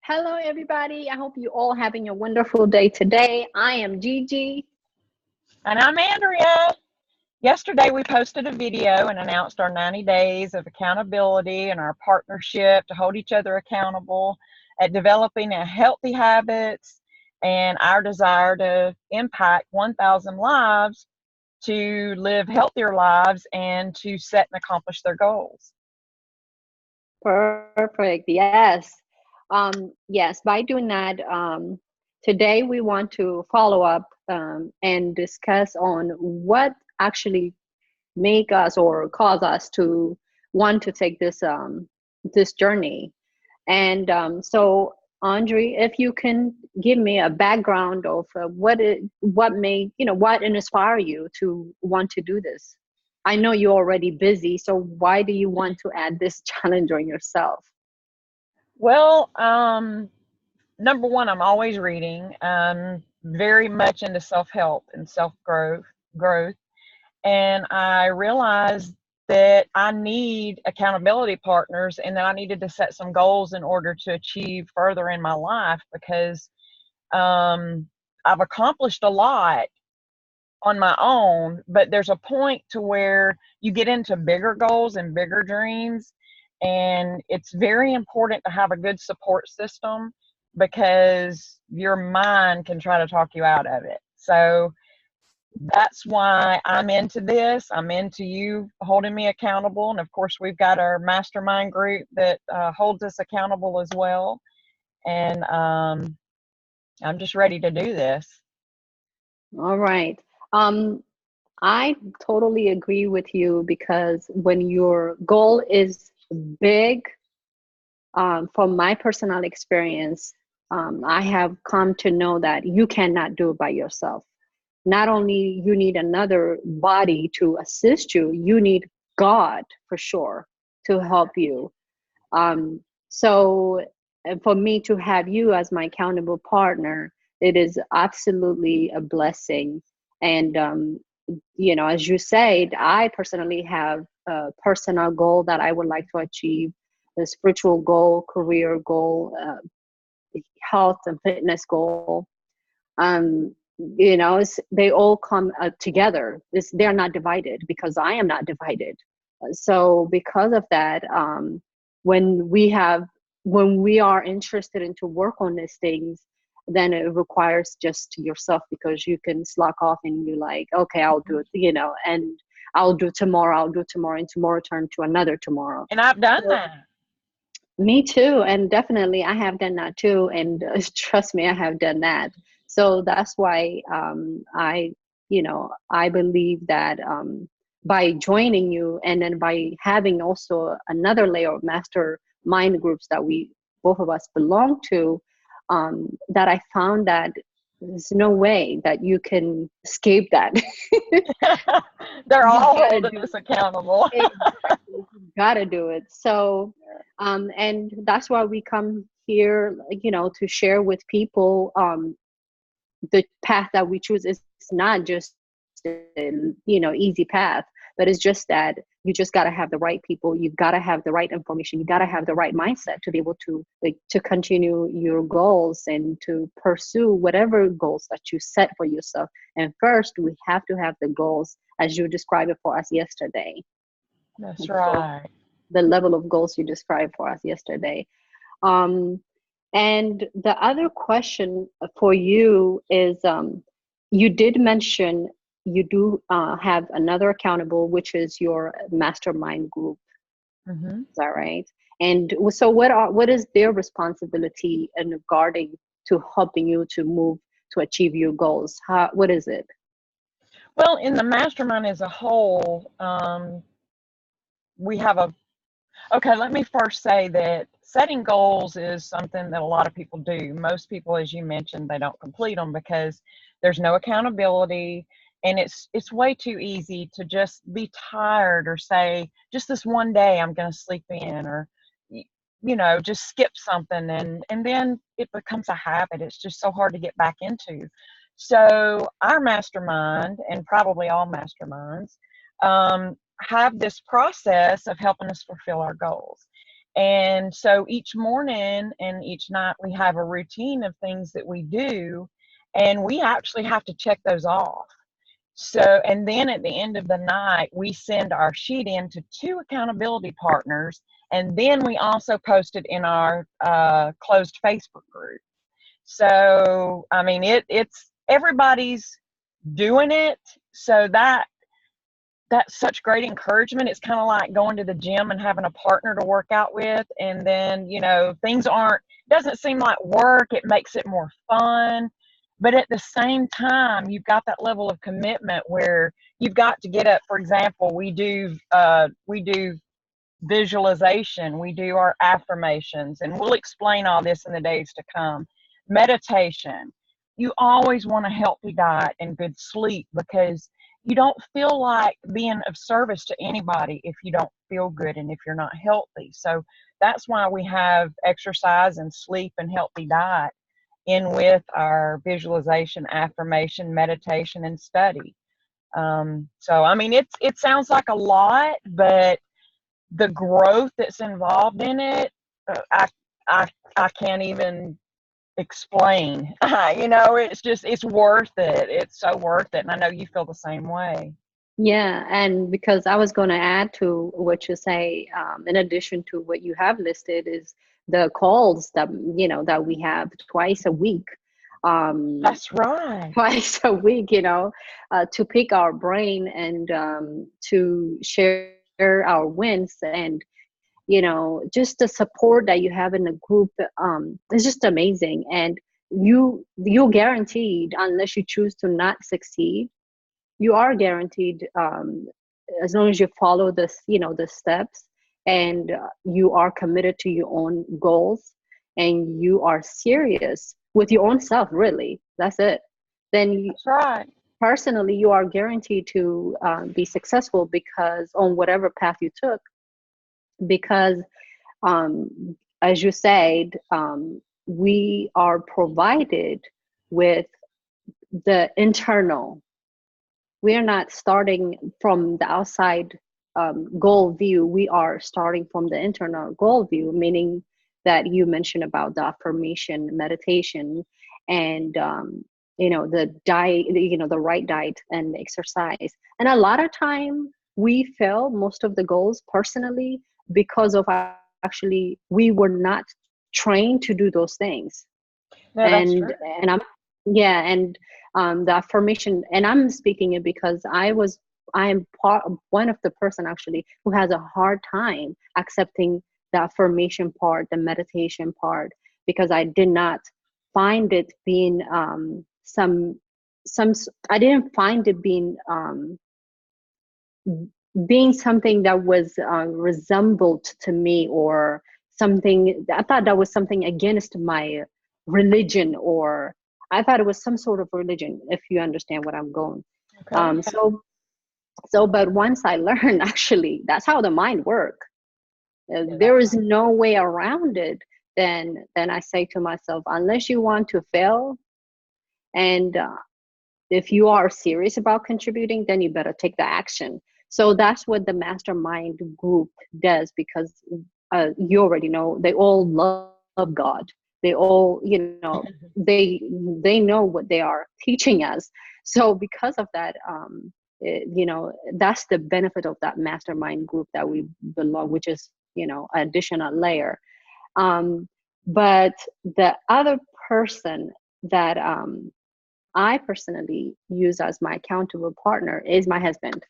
Hello, everybody. I hope you all having a wonderful day today. I am Gigi. And I'm Andrea. Yesterday, we posted a video and announced our 90 days of accountability and our partnership to hold each other accountable at developing a healthy habits and our desire to impact 1,000 lives to live healthier lives and to set and accomplish their goals. Perfect. Yes. Yes, by doing that, today we want to follow up and discuss on what actually make us or cause us to want to take this journey. And so, Andre, if you can give me a background of what made what inspire you to want to do this. I know you're already busy, so why do you want to add this challenge on yourself? Well, number one, I'm always reading. Very much into self-help and self-growth. And I realized that I need accountability partners and that I needed to set some goals in order to achieve further in my life because I've accomplished a lot on my own, but there's a point to where you get into bigger goals and bigger dreams. And it's very important to have a good support system because your mind can try to talk you out of it. So that's why I'm into this. I'm into you holding me accountable. And of course, we've got our mastermind group that holds us accountable as well. And I'm just ready to do this. All right. Um, I totally agree with you because when your goal is big, from my personal experience, I have come to know that you cannot do it by yourself. Not only you need another body to assist you, you need God for sure to help you. So for me to have you as my accountable partner, it is absolutely a blessing. And as you said, I personally have a personal goal that I would like to achieve, a spiritual goal, career goal, health and fitness goal. Um, they all come together. They're not divided because I am not divided. So because of that, when we have when we are interested in to work on these things, then it requires just yourself because you can slack off and you're like, okay, I'll do it, and I'll do tomorrow, and tomorrow turn to another tomorrow. And I've done So, that. me too, and definitely I have done that too, and trust me, I have done that. So that's why I believe that by joining you, and then by having also another layer of mastermind groups that we both of us belong to, that I found that there's no way that you can escape that. They're You all gotta holding do us accountable. exactly. You gotta do it. So, and that's why we come here, to share with people the path that we choose is not just easy path, but it's just that you just got to have the right people, you got to have the right information, you got to have the right mindset to be able to to continue your goals and to pursue whatever goals that you set for yourself. And first we have to have the goals as you described it for us yesterday. That's So right. the level of goals you described for us yesterday. um, and the other question for you is, you did mention you do have another accountable, which is your mastermind group. Hmm. Is that right? And so, what is their responsibility in regarding to helping you to move to achieve your goals? What is it? Well, in the mastermind as a whole, we have a okay, let me first say that setting goals is something that a lot of people do. Most people, as you mentioned, they don't complete them because there's no accountability, and it's way too easy to just be tired or say, just this one day I'm going to sleep in, or just skip something, and then it becomes a habit. It's just so hard to get back into. So our mastermind, and probably all masterminds, have this process of helping us fulfill our goals. And so each morning and each night we have a routine of things that we do, and we actually have to check those off. So, and then at the end of the night, we send our sheet in to two accountability partners, and then we also post it in our closed Facebook group. So, I mean, it's everybody's doing it, so that's such great encouragement. It's kind of like going to the gym and having a partner to work out with, and then things aren't, doesn't seem like work. It makes it more fun, but at the same time you've got that level of commitment where you've got to get up. For example, we do visualization, we do our affirmations, and we'll explain all this in the days to come. Meditation. You always want a healthy diet and good sleep, because you don't feel like being of service to anybody if you don't feel good and if you're not healthy. So that's why we have exercise and sleep and healthy diet in with our visualization, affirmation, meditation, and study. So I mean, it sounds like a lot, but the growth that's involved in it, I can't even explain. It's worth it. It's so worth it, and I know you feel the same way. Yeah, and because I was going to add to what you say, in addition to what you have listed, is the calls that that we have twice a week. Um, That's right. Twice a week, to pick our brain and to share our wins, and just the support that you have in the group is just amazing. And you're guaranteed, unless you choose to not succeed, you are guaranteed, as long as you follow the steps, and you are committed to your own goals, and you are serious with your own self, really, that's it. Then That's right. personally, you are guaranteed to be successful, because on whatever path you took, because as you said, we are provided with the internal. We are not starting from the outside goal view. We are starting from the internal goal view, meaning that you mentioned about the affirmation, meditation, and the diet, the right diet and exercise. And a lot of time we fail most of the goals personally, because of actually we were not trained to do those things. No, that's and true. and I'm yeah, and the affirmation, and I'm speaking it because I am one of the person actually who has a hard time accepting the affirmation part, the meditation part, because I did not find it being some I didn't find it being something that was resembled to me, or something. I thought that was something against my religion, or I thought it was some sort of religion, if you understand what I'm going. Okay. But once I learned, actually, that's how the mind works. Yeah, There that's is no way around it. Then I say to myself, unless you want to fail, and if you are serious about contributing, then you better take the action. So that's what the mastermind group does, because you already know, they all love God. They all, they know what they are teaching us. So because of that, that's the benefit of that mastermind group that we belong, which is, additional layer. Um, but the other person that I personally use as my accountable partner is my husband.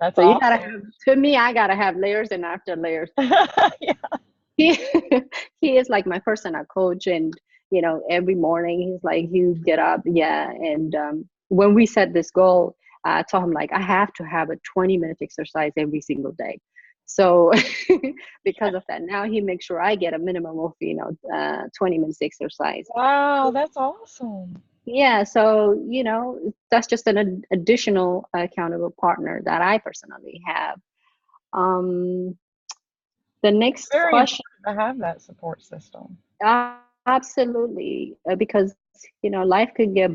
that's So you gotta have, awesome. to me, I gotta have layers and after layers. Yeah. He he is like my personal coach, and every morning he's like, "You get up, yeah." And when we set this goal, I told him, like, I have to have a 20-minute exercise every single day. So because of that, now he makes sure I get a minimum of 20 minutes exercise. Wow, that's awesome. Yeah, so that's just an additional accountable partner that I personally have. Um, the next Very important question, to have that support system. absolutely, because life could get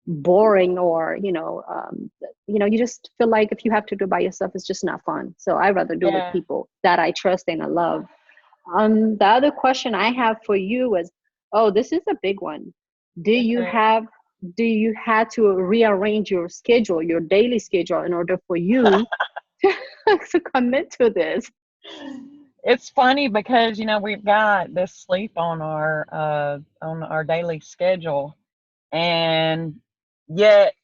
boring, or you just feel like if you have to do it by yourself, it's just not fun. So I rather do it with Yeah. people that I trust and I love. The other question I have for you is, oh, this is a big one. Do you Okay. have do you have to rearrange your schedule, your daily schedule, in order for you to commit to this? It's funny because we've got this sleep on our daily schedule, and yet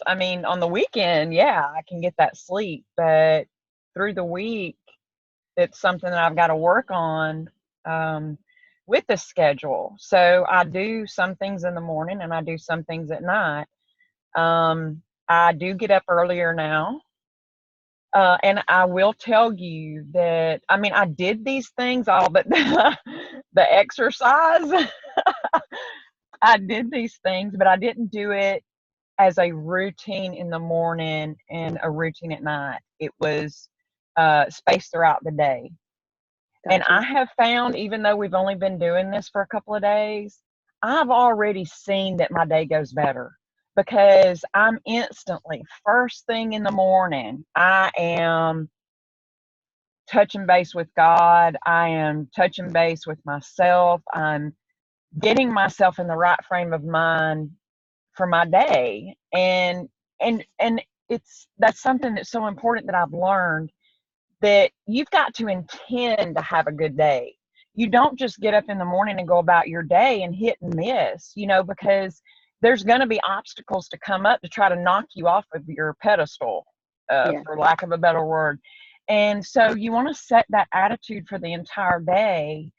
I mean, on the weekend, yeah, I can get that sleep, but through the week, it's something that I've got to work on um, with the schedule. So I do some things in the morning and I do some things at night. I do get up earlier now. And I will tell you that, I mean, I did these things all, but the exercise, I did these things, but I didn't do it as a routine in the morning and a routine at night. It was spaced throughout the day. And I Gotcha. have found, even though we've only been doing this for a couple of days, I've already seen that my day goes better because I'm instantly, first thing in the morning, I am touching base with God. I am touching base with myself. I'm getting myself in the right frame of mind for my day. And that's something that's so important that I've learned, that you've got to intend to have a good day. You don't just get up in the morning and go about your day and hit and miss, because there's going to be obstacles to come up to try to knock you off of your pedestal, Yeah. for lack of a better word. And so you want to set that attitude for the entire day.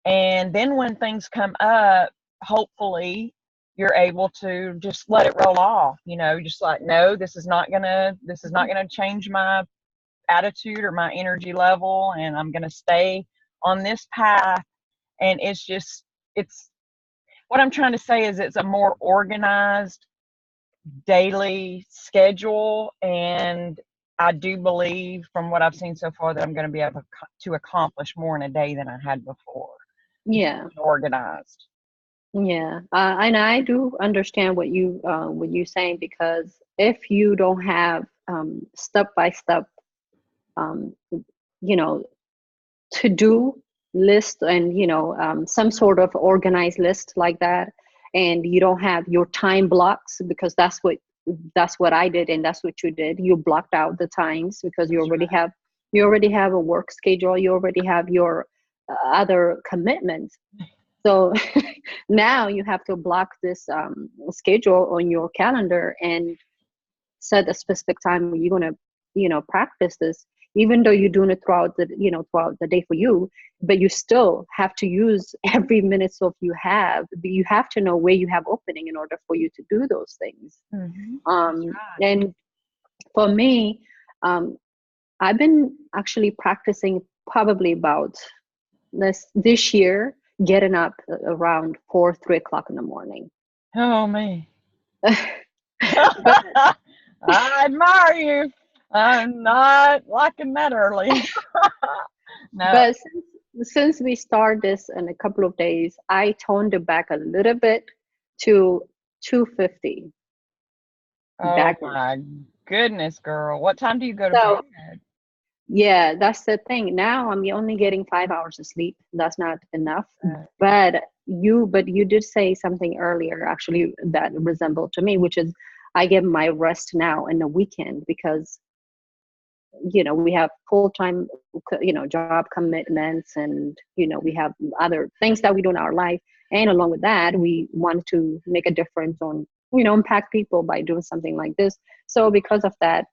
And then when things come up, hopefully you're able to just let it roll off, just like, no, this is not gonna change my attitude or my energy level, and I'm going to stay on this path. And it's what I'm trying to say is it's a more organized daily schedule. And I do believe from what I've seen so far that I'm going to be able to accomplish more in a day than I had before because Yeah. it's organized. Yeah, and I do understand what you saying, because if you don't have step by step, um, you know, to do list, and some sort of organized list like that, and you don't have your time blocks, because that's what I did, and that's what you did. You blocked out the times because That's you already have a work schedule. You already have your other commitments. So now you have to block this schedule on your calendar and set a specific time when you're going to, practice this, even though you're doing it throughout the day for you, but you still have to use every minute of you have. You have to know where you have opening in order for you to do those things. right. That's Um, right. and for me, um, I've been actually practicing probably about this year, getting up around 3 o'clock in the morning. Oh, me. But I admire you. I'm not liking that early. No. but since we start this in a couple of days, I toned it back a little bit to 2:50 Oh backwards. my goodness, girl. What time do you go to bed? So yeah, that's the thing. Now I'm only getting 5 hours of sleep. That's not enough. Uh, But you did say something earlier, actually, that resembled to me, which is I get my rest now in the weekend, because we have full-time job commitments, and we have other things that we do in our life, and along with that we want to make a difference on impact people by doing something like this. So because of that,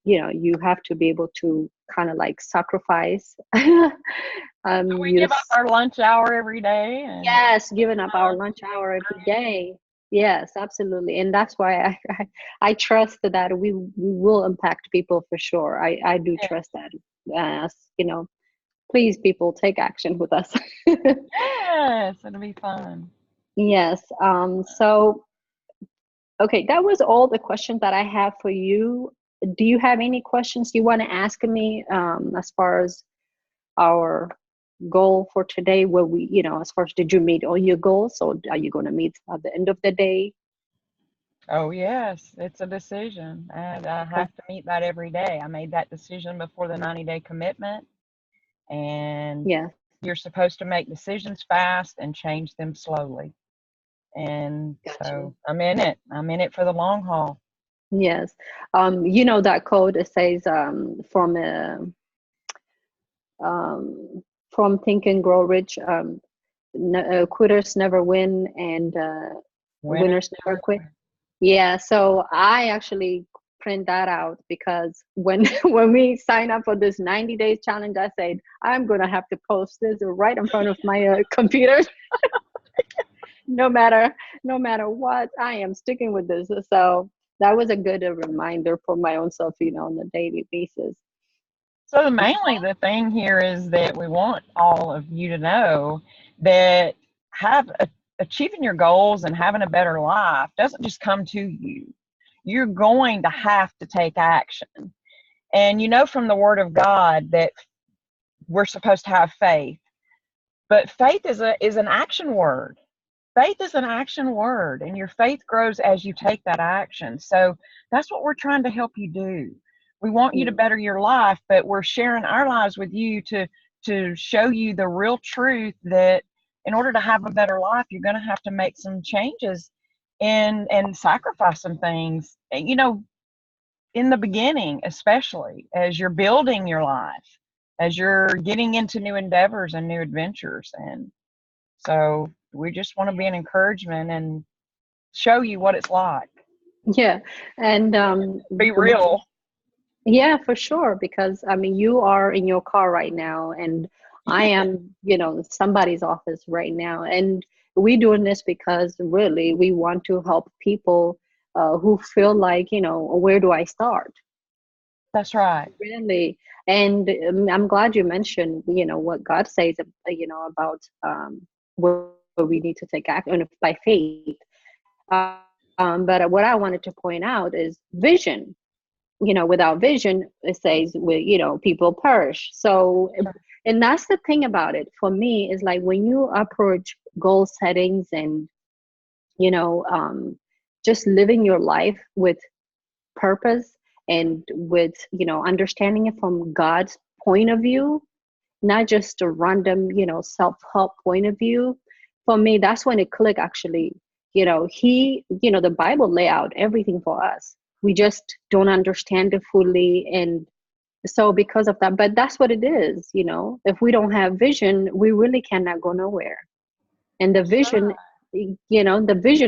you have to be able to kind of like sacrifice. so we you give up just our lunch hour every day and Yes, giving up our lunch hour every day. Yes, absolutely. And that's why I trust that we will impact people for sure. I do yeah. trust that. Yes, please, people, take action with us. Yes, it'll be fun. Yes. So, okay, that was all the questions that I have for you. Do you have any questions you want to ask me, as far as our goal for today? Where we, as far as did you meet all your goals, or are you going to meet at the end of the day? Oh, yes, it's a decision, and I Okay. have to meet that every day. I made that decision before the 90-day commitment, and Yeah. you're supposed to make decisions fast and change them slowly. And Gotcha. so I'm in it. I'm in it for the long haul. Yes. You know that quote, it says, um, from Think and Grow Rich, quitters never win, and Winners winners never never quit. quit. Yeah, so I actually print that out, because when when we sign up for this 90 days challenge, I said I'm gonna have to post this right in front of my computer. No matter what, I am sticking with this. So that was a good reminder for my own self, on a daily basis. So mainly the thing here is that we want all of you to know that achieving your goals and having a better life doesn't just come to you. You're going to have to take action. And you know from the Word of God that we're supposed to have faith. But faith is an action word. Faith is an action word, and your faith grows as you take that action. So that's what we're trying to help you do. We want you to Yeah. better your life, but we're sharing our lives with you to show you the real truth that in order to have a better life, you're going to have to make some changes and sacrifice some things. In the beginning, especially as you're building your life, as you're getting into new endeavors and new adventures. And so we just want to be an encouragement and show you what it's like. Yeah, and Be real. yeah, for sure. Because I mean, you are in your car right now, and I am, in somebody's office right now, and we doing this because really we want to help people who feel like, where do I start? That's right. Really. And I'm glad you mentioned, what God says, about where we need to take action by faith. But what I wanted to point out is vision. Without vision, it says, people perish. So, and that's the thing about it for me, is like when you approach goal settings and, you know, um, just living your life with purpose, and with, understanding it from God's point of view, not just a random, self-help point of view. For me, that's when it clicked, actually. The Bible lay out everything for us. We just don't understand it fully. And so because of that, but that's what it is. If we don't have vision, we really cannot go nowhere. And the vision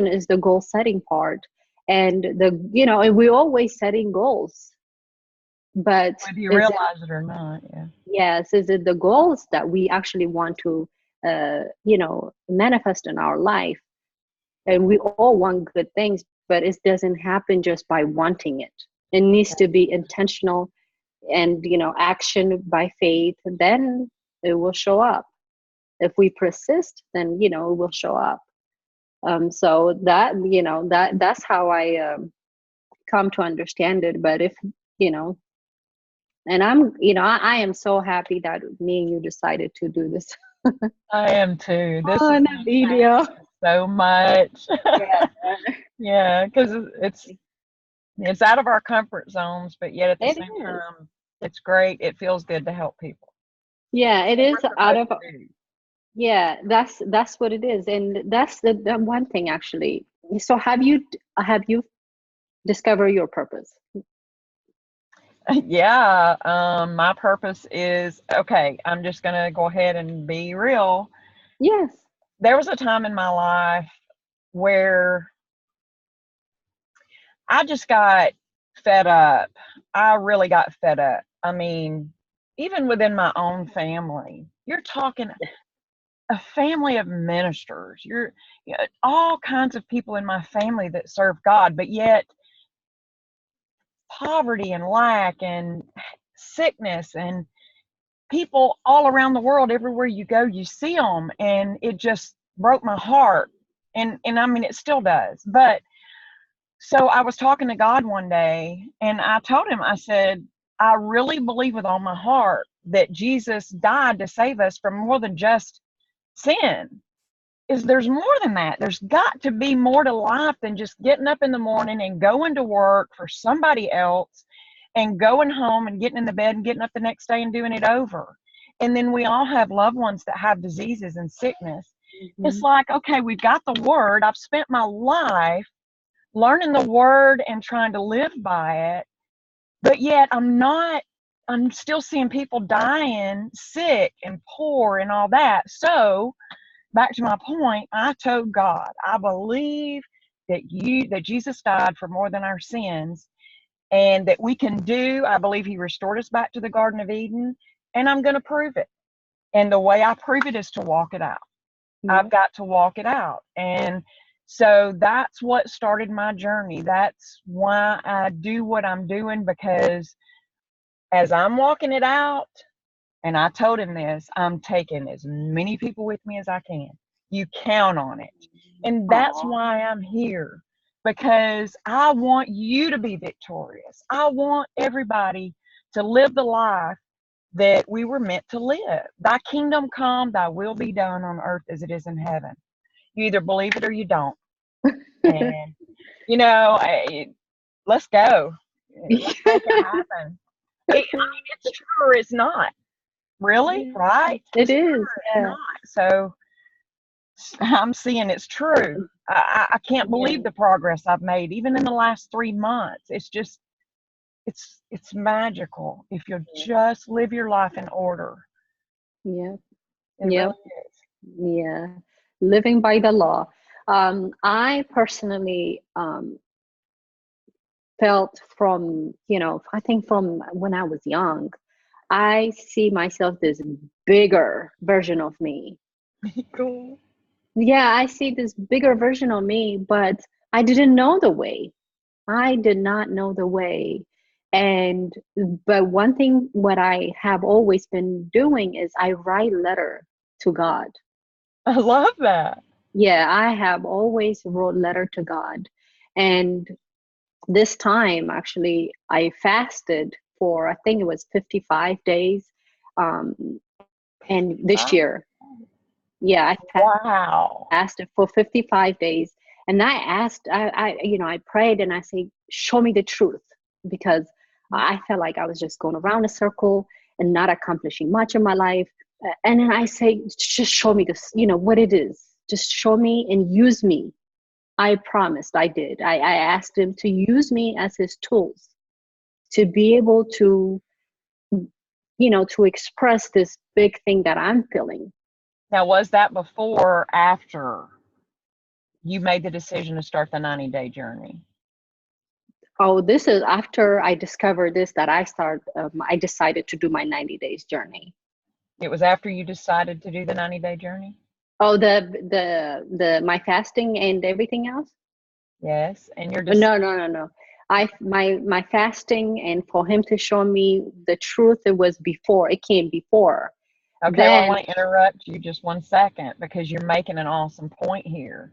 is the goal setting part. And and we're always setting goals, but Whether you is it, realize it or not. Yeah. yes, is it the goals that we actually want to manifest in our life? And we all want good things, but it doesn't happen just by wanting it. It needs to be intentional, and action by faith. Then it will show up. If we persist, then it will show up. So that's how I come to understand it. But if you know and I am so happy that me and you decided to do this I am too. This is on going a to change video. so much. Yeah. Yeah, because it's out of our comfort zones, but yet at the It same is. time, it's great. It feels good to help people. Yeah, it What is we're out supposed of. to do. Yeah, that's what it is. And that's the one thing, actually. So have you discovered your purpose? Yeah, my purpose is okay. I'm just gonna go ahead and be real. Yes. There was a time in my life where I just got fed up. I really got fed up. I mean, even within my own family, you're talking a family of ministers. All kinds of people in my family that serve God, but yet poverty and lack and sickness and people all around the world, everywhere you go, you see them, and it just broke my heart. And I mean, it still does. But so I was talking to God one day, and I told him, I said, I really believe with all my heart that Jesus died to save us from more than just sin. Is there's more than that. There's got to be more to life than just getting up in the morning and going to work for somebody else and going home and getting in the bed and getting up the next day and doing it over. And then we all have loved ones that have diseases and sickness. It's like, okay, we've got the word. I've spent my life learning the word and trying to live by it, but yet I'm still seeing people dying, sick and poor and all that. So back to my point, I told God, I believe that Jesus died for more than our sins, and that we can do. I believe he restored us back to the Garden of Eden, and I'm going to prove it. And the way I prove it is to walk it out. I've got to walk it out. And so that's what started my journey. That's why I do what I'm doing, because as I'm walking it out, and I told him this, I'm taking as many people with me as I can. You count on it. And that's why I'm here, because I want you to be victorious. I want everybody to live the life that we were meant to live. Thy kingdom come, thy will be done on earth as it is in heaven. You either believe it or you don't. And, let's go. Let's make it happen. I mean, it's true or it's not. Really? Right? It is. It's not. So I'm seeing it's true. I can't believe the progress I've made, even in the last 3 months. It's just, it's magical if you just live your life in order. Yeah. It Yeah. really is. Yeah. Living by the law. I personally felt from, I think from when I was young, I see myself this bigger version of me. Cool. Yeah, I see this bigger version of me, but I didn't know the way. I did not know the way. And but one thing what I have always been doing is I write letter to God. I love that. Yeah, I have always wrote letter to God. And this time actually I fasted for, I think it was 55 days. Um, and this year, yeah, I Wow. fasted for 55 days. And I asked, I prayed and I say, show me the truth, because I felt like I was just going around a circle and not accomplishing much in my life. And then I say, just show me this, what it is. Just show me and use me. I promised I did. I asked him to use me as his tools to be able to, to express this big thing that I'm feeling. Now, was that before or after you made the decision to start the 90-day journey? Oh, this is after I discovered this that I decided to do my 90 days journey. It was after you decided to do the 90-day journey? Oh, my fasting and everything else? Yes. And you're just No. My fasting and for him to show me the truth, it was before. It came before. okay. Well, I want to interrupt you just 1 second, because you're making an awesome point here.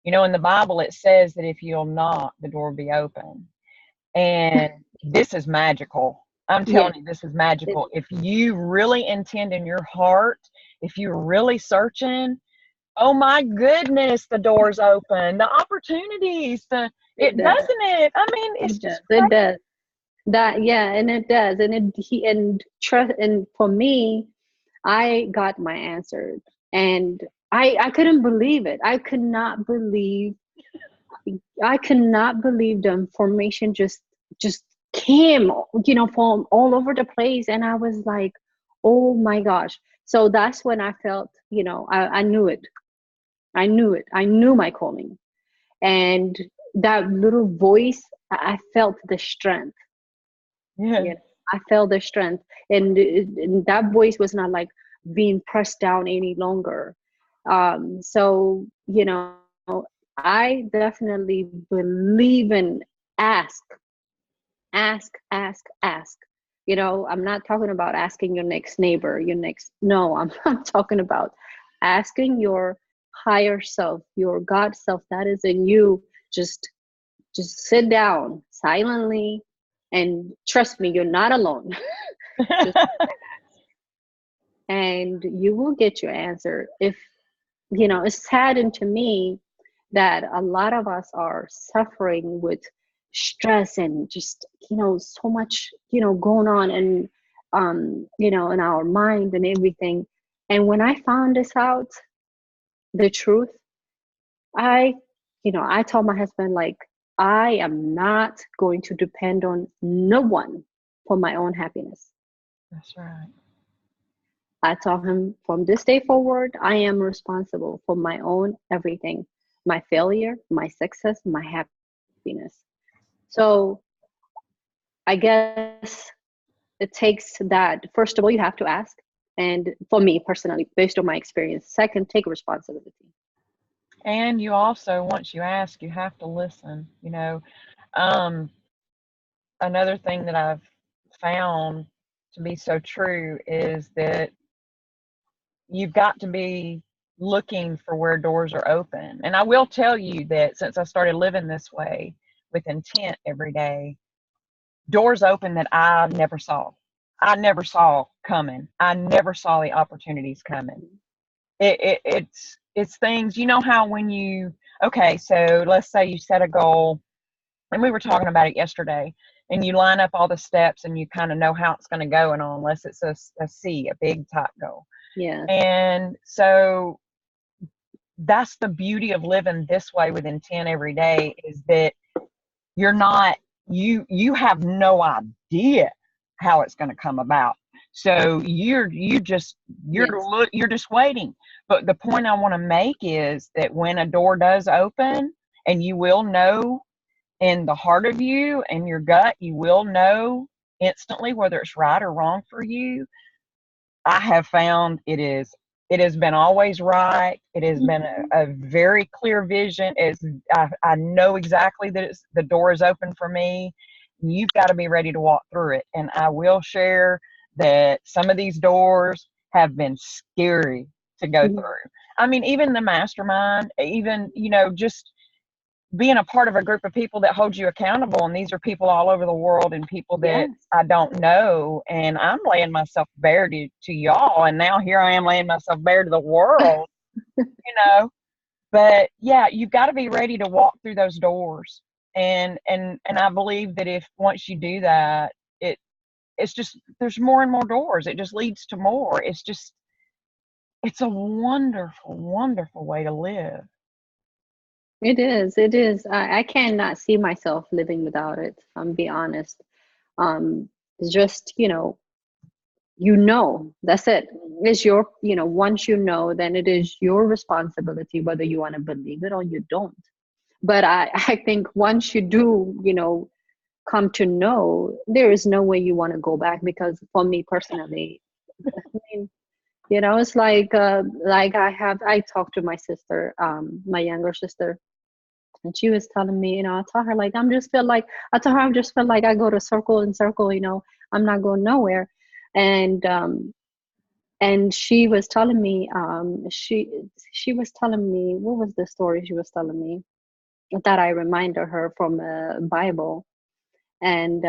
In the Bible, it says that if you'll knock, the door will be open. And this is magical. I'm telling you, this is magical. If you really intend in your heart, if you're really searching, oh my goodness, the door's open, the opportunities, doesn't it? I mean, it's just it does. That, yeah, and it does. And trust, and for me, I got my answers, and I couldn't believe it. I could not believe the information just came, from all over the place. And I was like, oh my gosh. So that's when I felt, I knew it. I knew it. I knew my calling. And that little voice, I felt the strength. Yeah. I felt the strength. And that voice was not like being pressed down any longer. So, I definitely believe in ask, ask, ask, ask. I'm not talking about asking your next neighbor, no, I'm talking about asking your higher self, your God self that is in you. Just sit down silently and trust me, you're not alone. Just and you will get your answer. If, it's saddened to me that a lot of us are suffering with stress and just, so much, going on, and in our mind and everything. And when I found this out, the truth, I, I told my husband, like, I am not going to depend on no one for my own happiness. That's right. I told him, from this day forward, I am responsible for my own everything, my failure, my success, my happiness. So I guess it takes that. First of all, you have to ask. And for me personally, based on my experience, second, take responsibility. And you also, once you ask, you have to listen. Um, Another thing that I've found to be so true is that you've got to be looking for where doors are open. And I will tell you that since I started living this way with intent every day, doors open that I never saw. I never saw coming. I never saw the opportunities coming. It's things, how when you, okay, so let's say you set a goal, and we were talking about it yesterday, and you line up all the steps and you kind of know how it's going to go, and unless it's a C, a big type goal. Yes. And so that's the beauty of living this way with intent every day, is that you're not, you have no idea how it's going to come about. So you're just waiting. But the point I want to make is that when a door does open, and you will know in the heart of you and your gut, you will know instantly whether it's right or wrong for you. I have found it has been always right. It has been a very clear vision. I know exactly that the door is open for me. You've got to be ready to walk through it. And I will share that some of these doors have been scary to go Mhm. through. I mean, even the mastermind, even, just being a part of a group of people that hold you accountable, and these are people all over the world and people that Yes. I don't know, and I'm laying myself bare to y'all, and now here I am laying myself bare to the world, you know. But yeah, you've got to be ready to walk through those doors, and I believe that if once you do that, it's just, there's more and more doors. It just leads to more. It's a wonderful, wonderful way to live. It is. It is. I cannot see myself living without it. I'm be honest. It's just, that's it. It's your, once you know, then it is your responsibility whether you want to believe it or you don't. But I think once you do, come to know, there is no way you want to go back. Because for me personally, I mean, it's like I talked to my sister, my younger sister, and she was telling me, I told her, like, I told her, I just feel like I go to circle and circle, I'm not going nowhere. And she was telling me, she was telling me, what was the story she was telling me that I reminded her from a Bible. And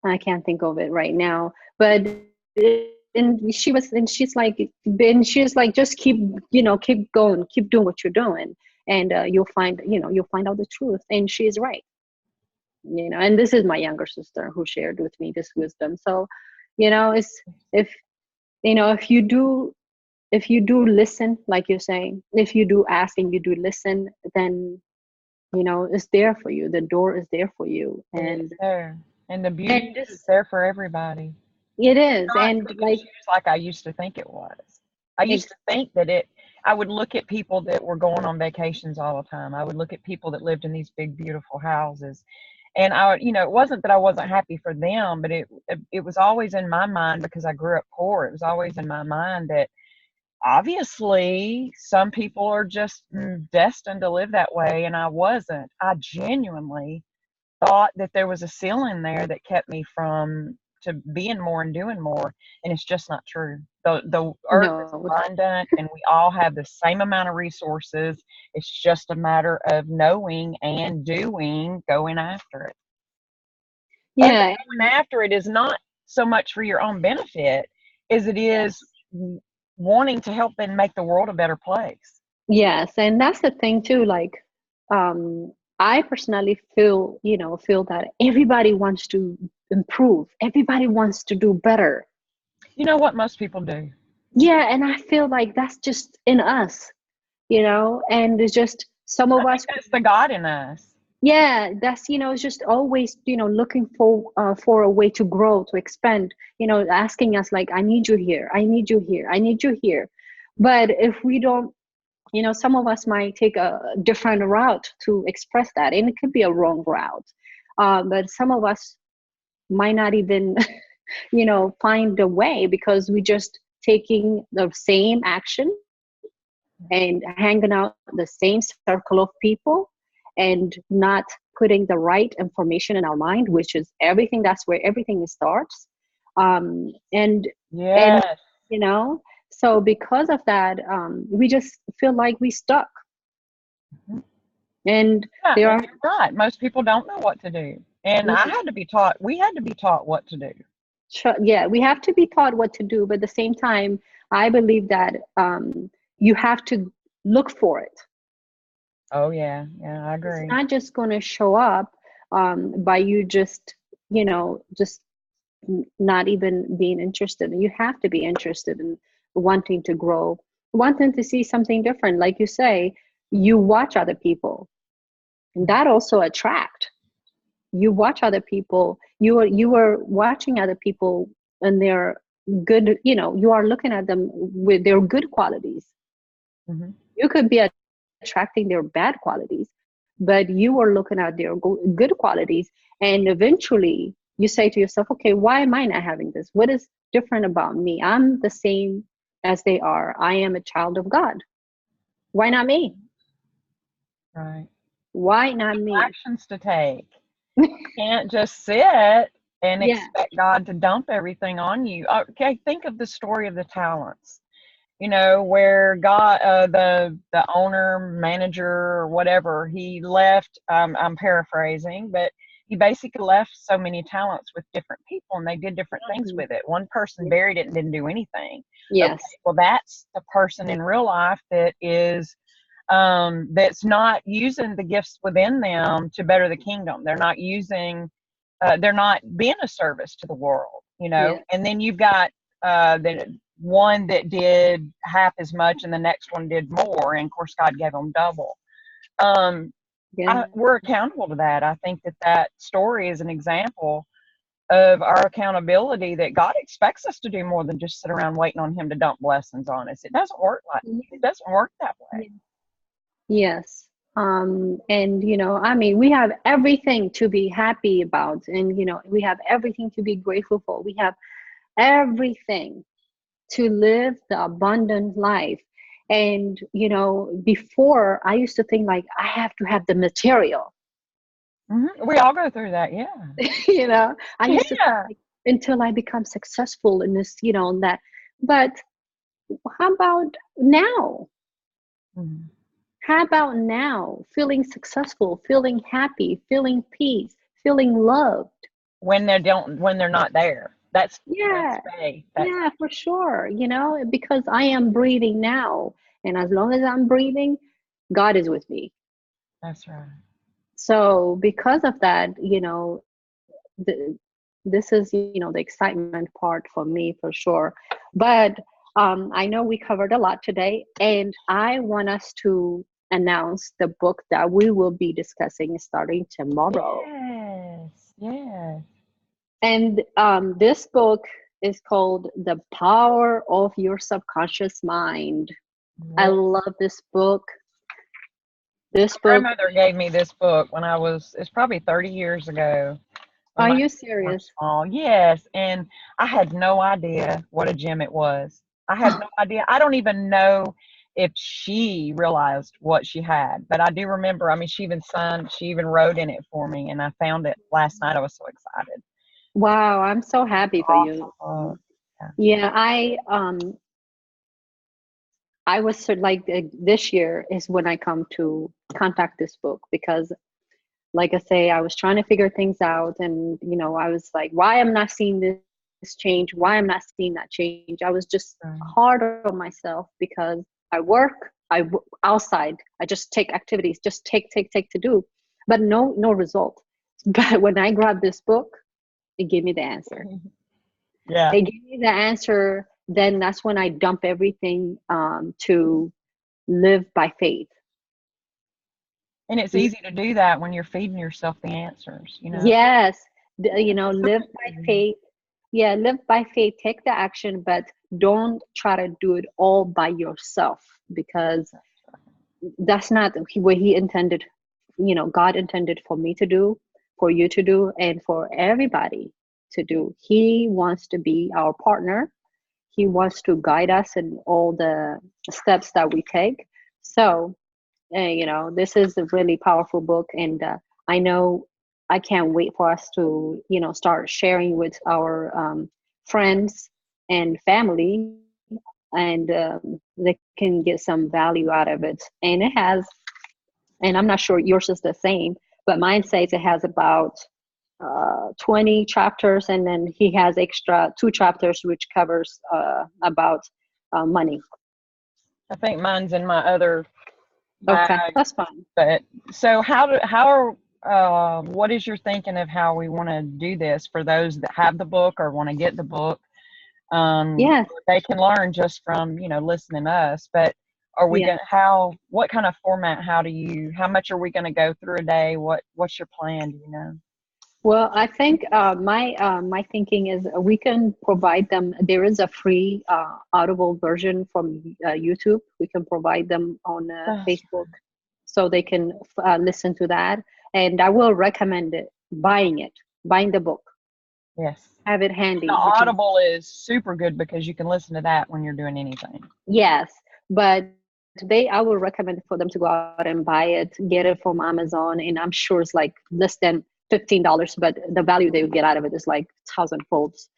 I can't think of it right now, but and she's like, just keep, keep going, keep doing what you're doing, and you'll find out the truth. And she's right, and this is my younger sister who shared with me this wisdom. So, it's, if, if you do listen, like you're saying, if you do ask and you do listen, then, it's there for you. The door is there for you. It is And there. And the beauty and is it's there for everybody. it is. Not And pick and like, choose like I used to think it was. I used to think that I would look at people that were going on vacations all the time. I would look at people that lived in these big, beautiful houses. And it wasn't that I wasn't happy for them, but it was always in my mind, because I grew up poor. It was always in my mind that obviously some people are just destined to live that way. And I wasn't. I genuinely thought that there was a ceiling there that kept me from to being more and doing more, and it's just not true. The earth is no. abundant, and we all have the same amount of resources. It's just a matter of knowing and doing, going after it. And the Yeah. going after it is not so much for your own benefit. as it is wanting to help and make the world a better place. Yes, and that's the thing too. Like, I personally feel that everybody wants to improve. Everybody wants to do better. You know what most people do? Yeah, and I feel like that's just in us, and it's just some I of think us. that's the God in us. Yeah, that's it's just always looking for a way to grow, to expand. Asking us like, I need you here, I need you here, I need you here. But if we don't, some of us might take a different route to express that, and it could be a wrong route. But some of us might not even, find a way because we just taking the same action and hanging out the same circle of people and not putting the right information in our mind, which is everything. That's where everything starts. And Yes. so because of that, we just feel like we stuck. Mhm. And Yeah, there and are, you're right. Most people don't know what to do. And I had to be taught, we had to be taught what to do. yeah, we have to be taught what to do, but at the same time, I believe that you have to look for it. Oh, yeah. Yeah, I It's agree. not just going to show up by you just not even being interested. You have to be interested in wanting to grow, wanting to see something different. Like you say, you watch other people, and that also attract. You watch other people. You are watching other people, and they're good. You are looking at them with their good qualities. Hmm. You could be attracting their bad qualities, but you are looking at their good qualities, and eventually you say to yourself, okay, why am I not having this? What is different about me? I'm the same as they are. I am a child of God. Why not me? Right. Why not me? Actions to take. Can't just sit and Yeah. expect God to dump everything on you. Okay, think of the story of the talents. You know, where God, the owner, manager, or whatever, he left. I'm paraphrasing, but he basically left so many talents with different people, and they did different things Mhm. with it. One person buried it and didn't do anything. Okay, Yes. well, that's the person in real life that's not using the gifts within them to better the kingdom. They're not using, they're not being a service to the world, you know. Yeah. And then you've got the one that did half as much, and the next one did more, and of course God gave them double. Um, Yeah. we're accountable to that. I think that story is an example of our accountability, that God expects us to do more than just sit around waiting on Him to dump blessings on us. It doesn't work that way. Yeah. Yes. And I mean, we have everything to be happy about, and we have everything to be grateful for. We have everything to live the abundant life. And before, I used to think like I have to have the material. We all go through that, yeah. I used to think Yeah. like, until I become successful in this, and that. But how about now? Mhm. How about now? Feeling successful, feeling happy, feeling peace, feeling loved. When they're not there. That's Yeah, faith. That's yeah, for sure. Because I am breathing now. And as long as I'm breathing, God is with me. that's right. So because of that, this is, the excitement part for me for sure. But I know we covered a lot today, and I want us to announce the book that we will be discussing starting tomorrow. Yes. Yes. And this book is called The Power of Your Subconscious Mind. I Yes. love this book. This My book, grandmother gave me this book when it's probably 30 years ago, when are my you kids were serious? small. Yes. And I had no idea what a gem it was. I had no idea. I don't even know if she realized what she had, but I do remember. I mean, she even wrote in it for me, and I found it last night. I was so excited. Wow, I'm so happy for you. Awesome book. Yeah. Yeah, I was like this year is when I come to contact this book because, like I say, I was trying to figure things out, and I was like, why am I not seeing this change, why I'm not seeing that change. I was just Right. hard on myself because I work, outside, I just take activities, just take to do, but no result. But when I grabbed this book, it gave me the answer. Yeah. It gave me the answer. Then that's when I dump everything to live by faith. And it's easy to do that when you're feeding yourself the answers, you know. Yes, So live by easy. faith. Yeah, live by faith. Take the action, but don't try to do it all by yourself, because that's not what he intended. God intended for me to do, for you to do, and for everybody to do. He wants to be our partner. He wants to guide us in all the steps that we take. So, this is a really powerful book, and I know I can't wait for us to, start sharing with our friends and family, and they can get some value out of it. And it has, and I'm not sure yours is the same, but mine says it has about 20 chapters, and then he has extra 2 chapters which covers about money. I think mine's in my other Okay, bag. that's fine. But so what is your thinking of how we want to do this for those that have the book or want to get the book? Yes, They can learn just from, listening to us, but are we yeah. going what kind of format, how much are we going to go through a day? What's your plan? Do you know? Well, I think my thinking is we can provide them. There is a free Audible version from YouTube. We can provide them on Facebook, so they can listen to that. And I will recommend buying the book, Yes. have it The handy, because Audible is super good because you can listen to that when you're doing anything. yes, but I will recommend for them to go out and buy it, get it from Amazon, and I'm sure it's like less than $15, but the value they would get out of it is like thousand folds.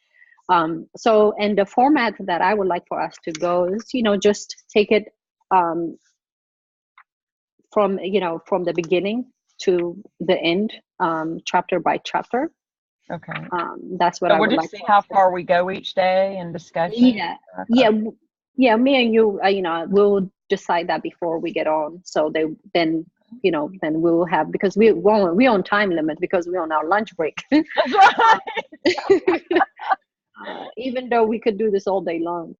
So, and the format that I would like for us to go is, just take it um, from the beginning to the end, chapter by chapter. Okay. That's what So I we'll would just like see for how us to. far we go each day in discussion. Yeah, Okay. yeah, yeah. Me and you, we'll decide that before we get on. So then we will have, because we on time limit because we're on our lunch break. That's right. Even though we could do this all day long.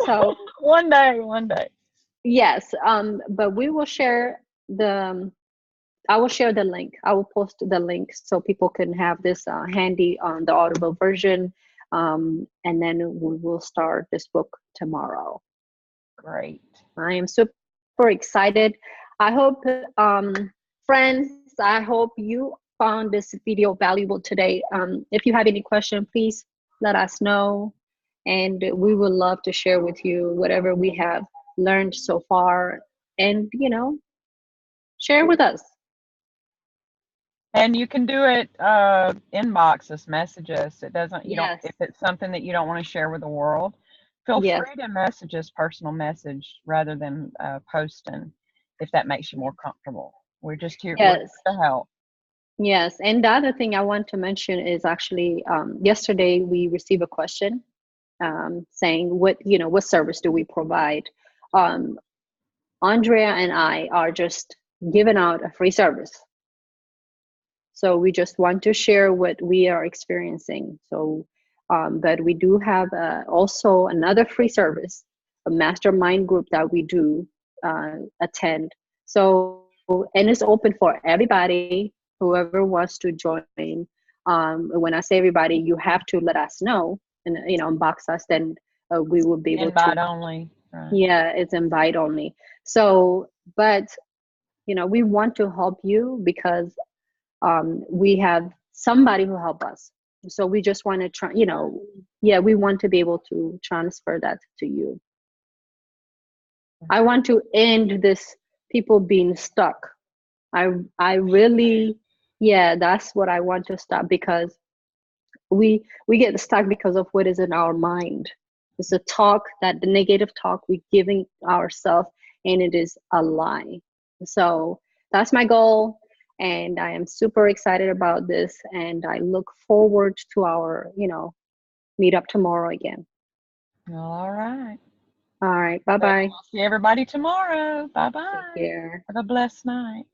So One day. yes, but we will share I will share the link. I will post the link so people can have this handy on the Audible version. And then we will start this book tomorrow. Great. I am super excited. I hope, friends, I hope you found this video valuable today. If you have any question, please let us know. And we would love to share with you whatever we have learned so far, and, share with us. And you can do it, inbox us, message us. It doesn't, Yes. if it's something that you don't want to share with the world, feel Yes. free to message us, personal message, rather than posting, if that makes you more comfortable. We're just here, we're Yes. here to help. Yes. And the other thing I want to mention is actually, yesterday we received a question saying what service do we provide. Andrea and I are just giving out a free service. So we just want to share what we are experiencing. So, but we do have also another free service, a mastermind group that we do attend. So, and it's open for everybody, whoever wants to join. When I say everybody, you have to let us know and, inbox us, then we will be able to. Invite only. Right. Yeah, it's invite only. So, but, we want to help you because we have somebody who help us. So we just want to try, we want to be able to transfer that to you. I want to end this people being stuck. I really, yeah, that's what I want to stop, because we get stuck because of what is in our mind. It's a talk, that the negative talk we giving ourselves, and it is a lie. So that's my goal. And I am super excited about this. And I look forward to our, meet up tomorrow again. All right. All right. Bye So bye. we'll see everybody tomorrow. Bye Take bye. care. Have a blessed night.